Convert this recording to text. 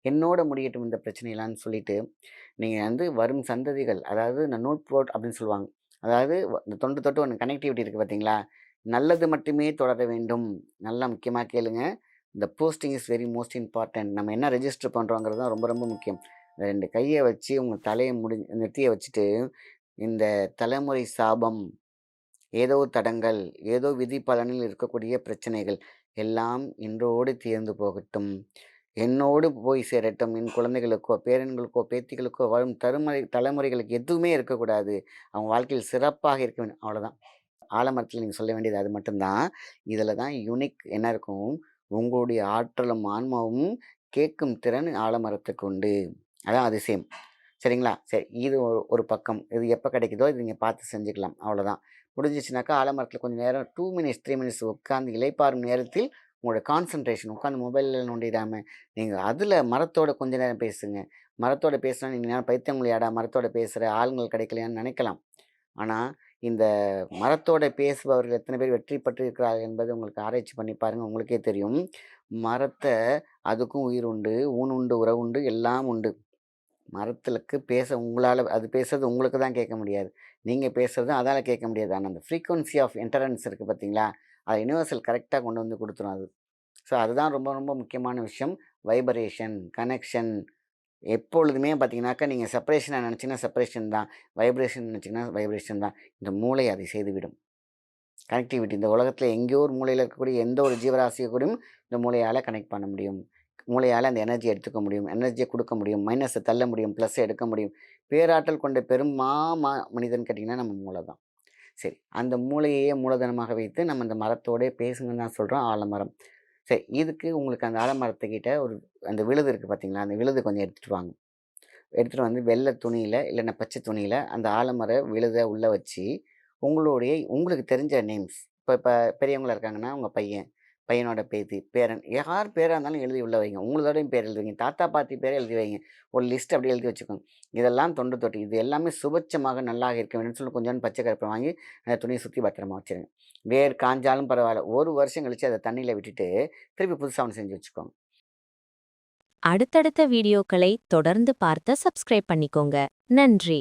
என்னோட முடியட்டும் இந்த பிரச்சனையெல்லாம்ன்னு சொல்லிட்டு, நீங்க வந்து வரும் சந்ததிகள், அதாவது இந்த நூல் போட் அப்படின்னு சொல்லுவாங்க. அதாவது இந்த தொன்று தொட்டு ஒண்ணு கனெக்டிவிட்டி இருக்கு பார்த்தீங்களா? நல்லது மட்டுமே தொடர வேண்டும். நல்லா முக்கியமா கேளுங்க. "த posting is very most important." நம்ம என்ன ரெஜிஸ்டர் பண்றோங்கிறது தான் ரொம்ப ரொம்ப முக்கியம். 2 கைய வச்சு உங்க தலைய நெத்திய வச்சுட்டு, "இந்த தலைமுறை சாபம், ஏதோ தடங்கல், ஏதோ விதி பலனில் இருக்கக்கூடிய பிரச்சனைகள் எல்லாம் இன்றோடு தீர்ந்து போகட்டும். என்னோடு போய் சேரட்டும். என் குழந்தைகளுக்கோ, பேரன்களுக்கோ, பேத்திகளுக்கோ வரும் தலைமுறைகளுக்கு எதுவுமே இருக்கக்கூடாது. அவங்க வாழ்க்கையில் சிறப்பாக இருக்க வேண்டும்." அவ்வளோதான். ஆலமரத்தில நீங்க சொல்ல வேண்டியது அது மட்டும் தான். இதில தான் யுனிக் என்ன இருக்கும், உங்களுடைய ஆற்றலும், ஆன்மாவும் கேட்கும் திறன் ஆலமரத்துக்கு உண்டு. அதான் அதிசயம். சரிங்களா? சரி. இது ஒரு ஒரு பக்கம். இது எப்ப கிடைக்குதோ, இது நீங்க பார்த்து செஞ்சுக்கலாம். அவ்வளோதான். முடிஞ்சிச்சுனாக்கா, ஆலமரத்தில கொஞ்சம் நேரம் 2 மினிட்ஸ், 3 மினிட்ஸ் உட்கார்ந்து இளைப்பாறும் நேரத்தில் உங்களோட கான்சன்ட்ரேஷன் உட்காந்து மொபைல்ல நோண்டிடாம, நீங்க அதில மரத்தோட கொஞ்ச நேரம் பேசுங்க. மரத்தோட பேசினா, நீங்க "என்ன பைத்தியமுலையாடா மரத்தோட பேசுற, ஆளுங்கள் கிடைக்கலையான்னு" நினைக்கலாம். ஆனா, இந்த மரத்தோட பேசுபவர்கள் எத்தனை பேர் வெற்றி பெற்றிருக்கிறார்கள் என்பது உங்களுக்கு ஆராய்ச்சி பண்ணி பாருங்க. உங்களுக்கே தெரியும். மரத்த அதுக்கும் உயிர் உண்டு, ஊன் உண்டு, உறவுண்டு, எல்லாம் உண்டு. மரத்துலக்கு பேச உங்களால அது பேசுறது உங்களுக்கு தான் கேட்க முடியாது. நீங்க பேசுறது அதால கேட்க முடியாது. ஆனா, அந்த ஃப்ரீக்வன்சி ஆஃப் என்டரன்ஸ் இருக்கு பார்த்தீங்களா? அது யுனிவர்சல் கரெக்ட்டா கொண்டு வந்து குடுத்துரும் அது. ஸோ, அதுதான் ரொம்ப ரொம்ப முக்கியமான விஷயம். வைபரேஷன், கனெக்ஷன் எப்பொழுதுமே பார்த்தீங்கன்னாக்கா, நீங்க செப்பரேஷனா நெனச்சீங்கன்னா செப்பரேஷன் தான். வைப்ரேஷன் நெனச்சீங்கன்னா வைப்ரேஷன் தான். இந்த மூளை அதை செய்துவிடும். கனெக்டிவிட்டி இந்த உலகத்தில எங்கேயோ ஒரு மூலையில இருக்கக்கூடிய எந்த ஒரு ஜீவராசிய கூடயும் இந்த மூளையால கனெக்ட் பண்ண முடியும். மூளையால அந்த எனர்ஜிய எடுத்துக்க முடியும். எனர்ஜிய குடுக்க முடியும். மைனஸ தள்ள முடியும். பிளஸ்ஸ எடுக்க முடியும். பேராற்றல் கொண்ட பெரும் மனிதன் கேட்டீங்கன்னா, நம்ம மூளை தான். சரி. அந்த மூளையையே மூலதனமாக வைத்து நம்ம இந்த மரத்தோடே பேசுங்கன்னு தான் சொல்றோம் ஆலமரம். சரி. இதுக்கு உங்களுக்கு அந்த ஆலமரத்துக்கிட்ட ஒரு அந்த விழுது இருக்கு பார்த்தீங்களா? அந்த விழுது கொஞ்சம் எடுத்துட்டு வாங்க. எடுத்துட்டு வந்து வெள்ள துணியில, இல்லன்னா பச்சை துணியில அந்த ஆலமர விழுத உள்ள வச்சு, உங்களுக்கு தெரிஞ்ச நேம்ஸ் இப்ப பெரியவங்களா இருக்காங்கன்னா, உங்க பையன், பையனோட பேத்தி, பேரன் யார் பேரா இருந்தாலும் எழுதி உள்ள வைங்க. உங்களோடையும் பேர் எழுதி வைங்க. தாத்தா, பாட்டி பேர எழுதி வைங்க. ஒரு லிஸ்ட் அப்படியே எழுதி வச்சுக்கோங்க. இதெல்லாம் தொன்று தொட்டு இது எல்லாமே சுபட்சமாக நல்லாக இருக்க வேண்டும்னு சொல்லி கொஞ்சோண்டு பச்சை கற்பூரம் வாங்கி அந்த துணிய சுத்தி பத்திரமா வச்சுருங்க. வேர் காய்ஞ்சாலும் பரவால்ல. 1 வருஷம் கழிச்சு அத தண்ணீல விட்டுட்டு, திருப்பி புதுசா ஒண்ணு செஞ்சு வச்சுக்கோங்க. அடுத்தடுத்த வீடியோக்களை தொடர்ந்து பார்க்க சப்ஸ்கிரைப் பண்ணிக்கோங்க. நன்றி.